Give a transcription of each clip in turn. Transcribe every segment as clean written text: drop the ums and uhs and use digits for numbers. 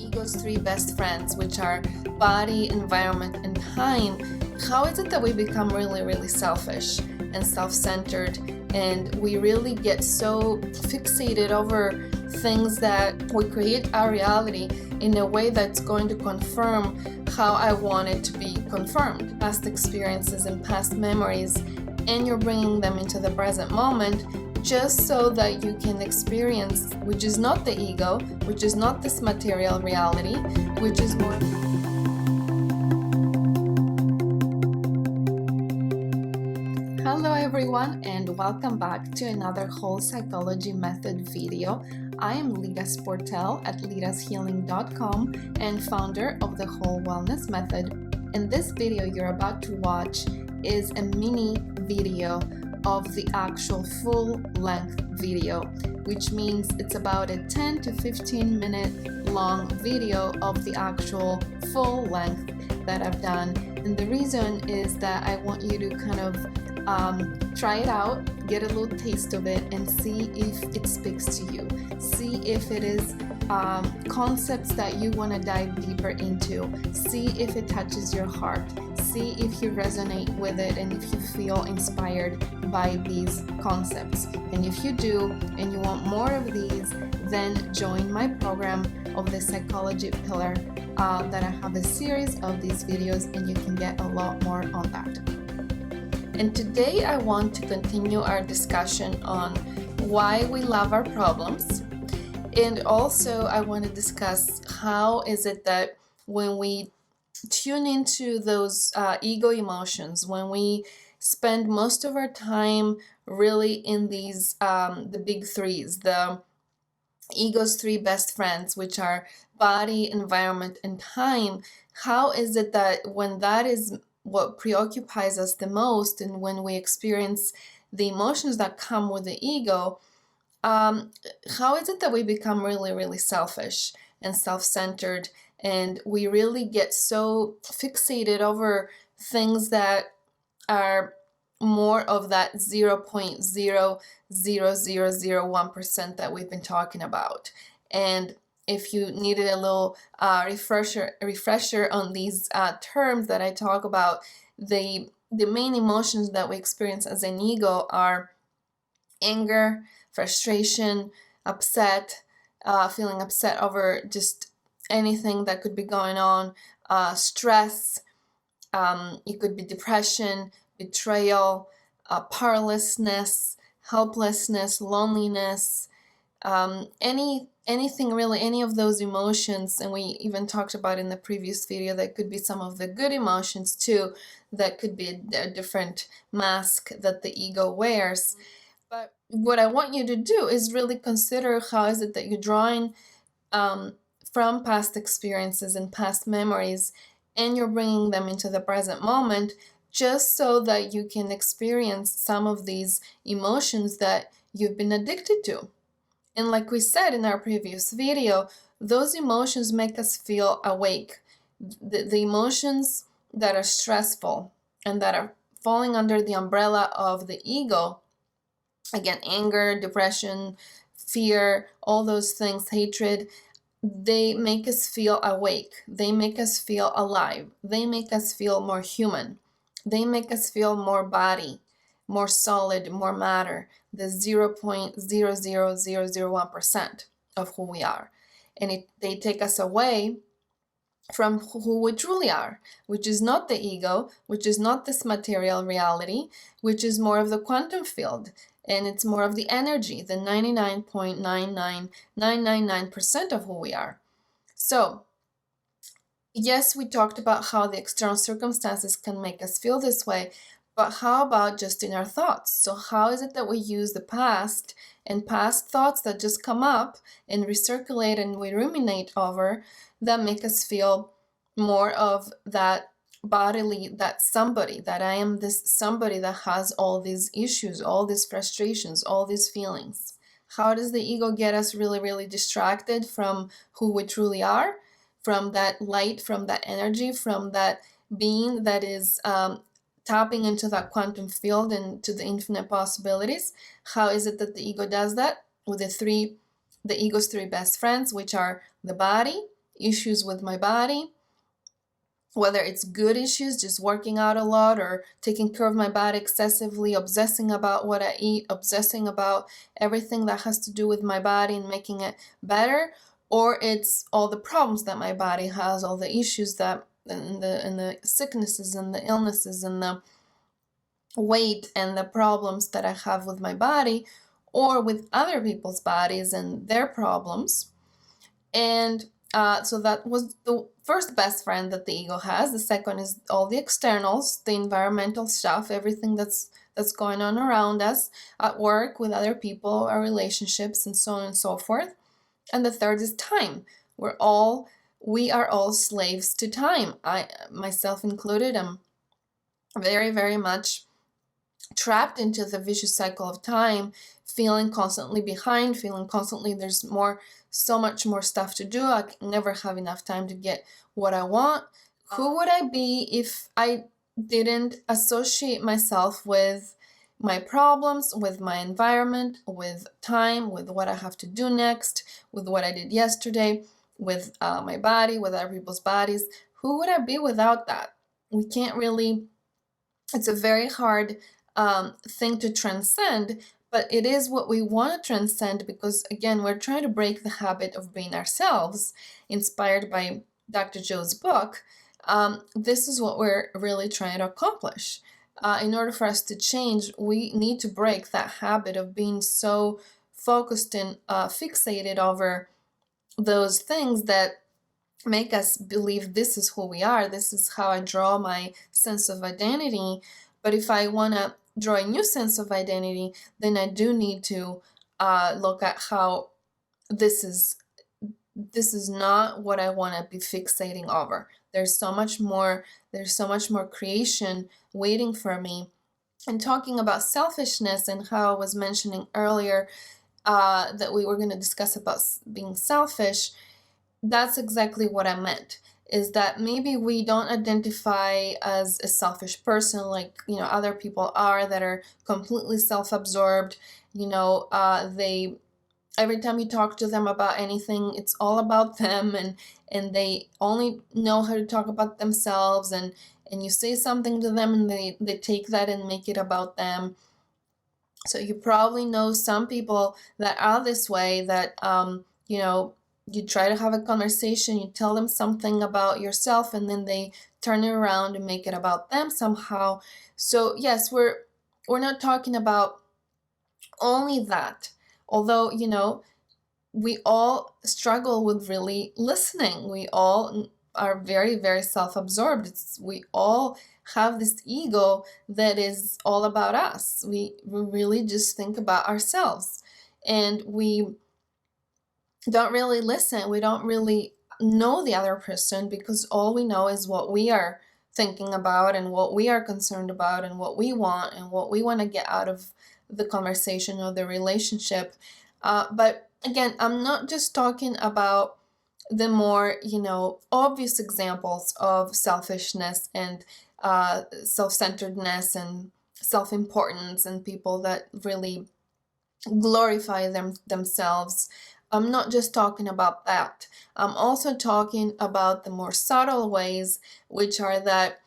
ego's three best friends, which are body, environment, and time, how is it that we become really selfish and self-centered, and we really get so fixated over things that we create our reality in a way that's going to confirm how I want it to be confirmed, past experiences and past memories, and you're bringing them into the present moment just so that you can experience, which is not the ego, which is not this material reality, which is more. Hello everyone, and welcome back to another whole psychology method video. I am Lida Sportel at lidashealing.com and founder of the Whole Wellness Method. And this video you're about to watch is a mini video of the actual full-length video, which means it's about a 10 to 15 minute long video of the actual full length that I've done. And the reason is that I want you to kind of try it out, get a little taste of it, and see if it speaks to you. See if it is concepts that you want to dive deeper into. See if it touches your heart. See if you resonate with it and if you feel inspired by these concepts. And if you do and you want more of these, then join my program of the psychology pillar that I have a series of these videos, and you can get a lot more on that. And today I want to continue our discussion on why we love our problems. And also I want to discuss how is it that when we tune into those ego emotions, when we spend most of our time really in these, the big threes, the ego's three best friends, which are body, environment, and time, how is it that when that is what preoccupies us the most, and when we experience the emotions that come with the ego, how is it that we become really selfish and self-centered, and we really get so fixated over things that are more of that 0.00001% that we've been talking about. And if you needed a little refresher on these terms that I talk about, the main emotions that we experience as an ego are anger, frustration, upset, feeling upset over just anything that could be going on, stress, it could be depression, betrayal, powerlessness, helplessness, loneliness, anything really, any of those emotions. And we even talked about in the previous video that could be some of the good emotions too, that could be a different mask that the ego wears. But what I want you to do is really consider how is it that you're drawing from past experiences and past memories, and you're bringing them into the present moment just so that you can experience some of these emotions that you've been addicted to. And like we said in our previous video, those emotions make us feel awake. The emotions that are stressful and that are falling under the umbrella of the ego, again, anger, depression, fear, all those things, hatred, they make us feel awake. They make us feel alive. They make us feel more human. They make us feel more body, more solid, more matter, the 0.00001% of who we are. And they take us away from who we truly are, which is not the ego, which is not this material reality, which is more of the quantum field. And it's more of the energy, the 99.99999% of who we are. So, yes, we talked about how the external circumstances can make us feel this way, but how about just in our thoughts? So how is it that we use the past and past thoughts that just come up and recirculate and we ruminate over that make us feel more of that bodily, that somebody, that I am this somebody that has all these issues, all these frustrations, all these feelings? How does the ego get us really distracted from who we truly are, from that light, from that energy, from that being that is tapping into that quantum field and to the infinite possibilities? How is it that the ego does that? With the ego's three best friends, which are the body, issues with my body, whether it's good issues, just working out a lot or taking care of my body excessively, obsessing about what I eat, obsessing about everything that has to do with my body and making it better, or it's all the problems that my body has, all the issues that and the sicknesses and the illnesses and the weight and the problems that I have with my body or with other people's bodies and their problems. And so that was the first best friend that the ego has. The second is all the externals, the environmental stuff, everything that's going on around us at work, with other people, our relationships, and so on and so forth. And the third is time. We are all slaves to time. I, myself included, am very, very much trapped into the vicious cycle of time, feeling constantly behind, feeling constantly there's so much more stuff to do. I never have enough time to get what I want. Who would I be if I didn't associate myself with my problems, with my environment, with time, with what I have to do next, with what I did yesterday, with my body, with other people's bodies? Who would I be without that? We can't really, it's a very hard thing to transcend, but it is what we want to transcend, because again, we're trying to break the habit of being ourselves, inspired by Dr. Joe's book. This is what we're really trying to accomplish. In order for us to change, we need to break that habit of being so focused and fixated over those things that make us believe this is who we are, this is how I draw my sense of identity. But if I want to draw a new sense of identity, then I do need to look at how this is not what I want to be fixating over. There's so much more creation waiting for me. And talking about selfishness, and how I was mentioning earlier that we were going to discuss about being selfish, that's exactly what I meant. Is that maybe we don't identify as a selfish person like, other people are, that are completely self-absorbed. They, every time you talk to them about anything, it's all about them, and they only know how to talk about themselves, and you say something to them and they take that and make it about them. So you probably know some people that are this way, that you try to have a conversation, you tell them something about yourself, and then they turn it around and make it about them somehow. So yes, we're not talking about only that. Although, we all struggle with really listening. We all are very, very self-absorbed. We all have this ego that is all about us. We really just think about ourselves, and we don't really listen. We don't really know the other person, because all we know is what we are thinking about and what we are concerned about and what we want to get out of the conversation or the relationship. But again, I'm not just talking about the more, obvious examples of selfishness and self-centeredness and self-importance, and people that really glorify themselves. I'm not just talking about that. I'm also talking about the more subtle ways, which are that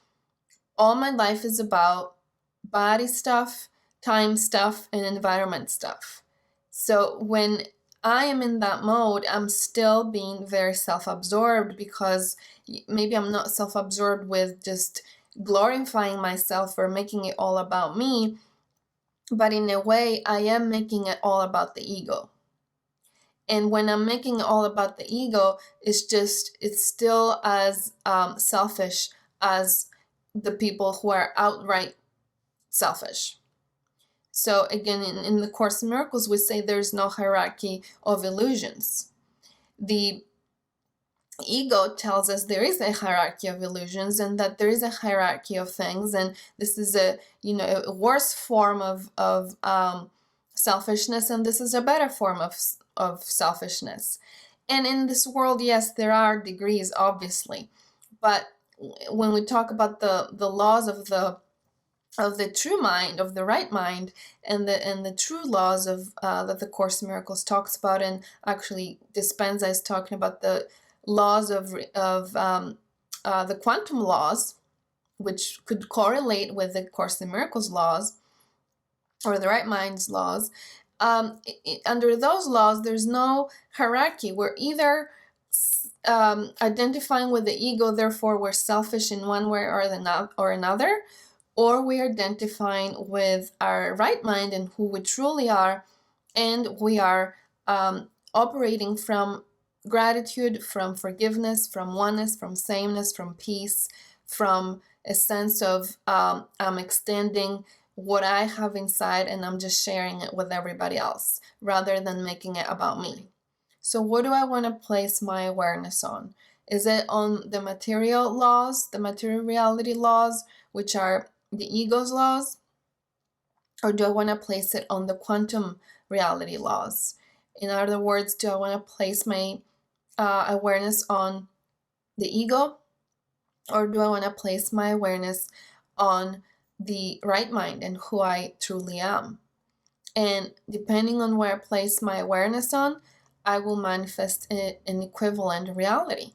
all my life is about body stuff, time stuff, and environment stuff. So when I am in that mode, I'm still being very self-absorbed, because maybe I'm not self-absorbed with just glorifying myself or making it all about me, but in a way, I am making it all about the ego. And when I'm making it all about the ego, it's still as selfish as the people who are outright selfish. So again, in the Course in Miracles, we say there's no hierarchy of illusions. The ego tells us there is a hierarchy of illusions, and that there is a hierarchy of things, and this is a worse form of selfishness, and this is a better form of selfishness. And in this world, yes, there are degrees, obviously, but when we talk about the laws of the true mind, of the right mind, and the true laws of that the Course in Miracles talks about, and actually Dispenza is talking about laws of the quantum laws, which could correlate with the Course in Miracles laws or the right mind's laws. Under those laws, there's no hierarchy. We're either identifying with the ego, therefore we're selfish in one way or another, or we're identifying with our right mind and who we truly are, and we are operating from gratitude, from forgiveness, from oneness, from sameness, from peace, from a sense of I'm extending what I have inside and I'm just sharing it with everybody else rather than making it about me. So what do I want to place my awareness on? Is it on the material laws, the material reality laws, which are the ego's laws? Or do I want to place it on the quantum reality laws? In other words, do I want to place my awareness on the ego? Or do I want to place my awareness on the right mind and who I truly am? And depending on where I place my awareness on, I will manifest an equivalent reality.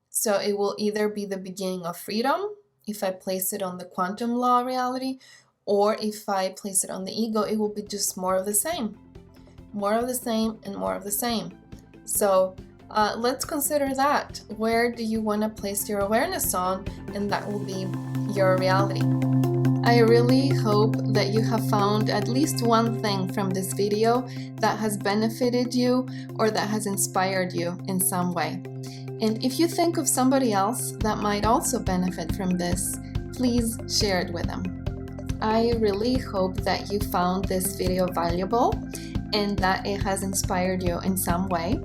So it will either be the beginning of freedom if I place it on the quantum law reality, or if I place it on the ego, it will be just more of the same. More of the same and more of the same. So let's consider that. Where do you want to place your awareness on? And that will be your reality. I really hope that you have found at least one thing from this video that has benefited you or that has inspired you in some way. And if you think of somebody else that might also benefit from this, please share it with them. I really hope that you found this video valuable and that it has inspired you in some way.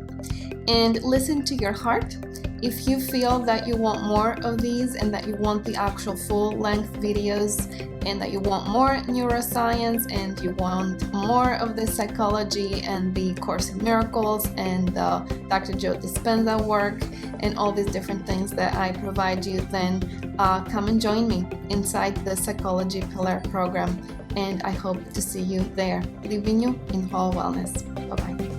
And listen to your heart. If you feel that you want more of these and that you want the actual full-length videos and that you want more neuroscience and you want more of the psychology and the Course in Miracles and the Dr. Joe Dispenza work and all these different things that I provide you, then come and join me inside the Psychology Pillar program. And I hope to see you there, leaving you in whole wellness. Bye-bye.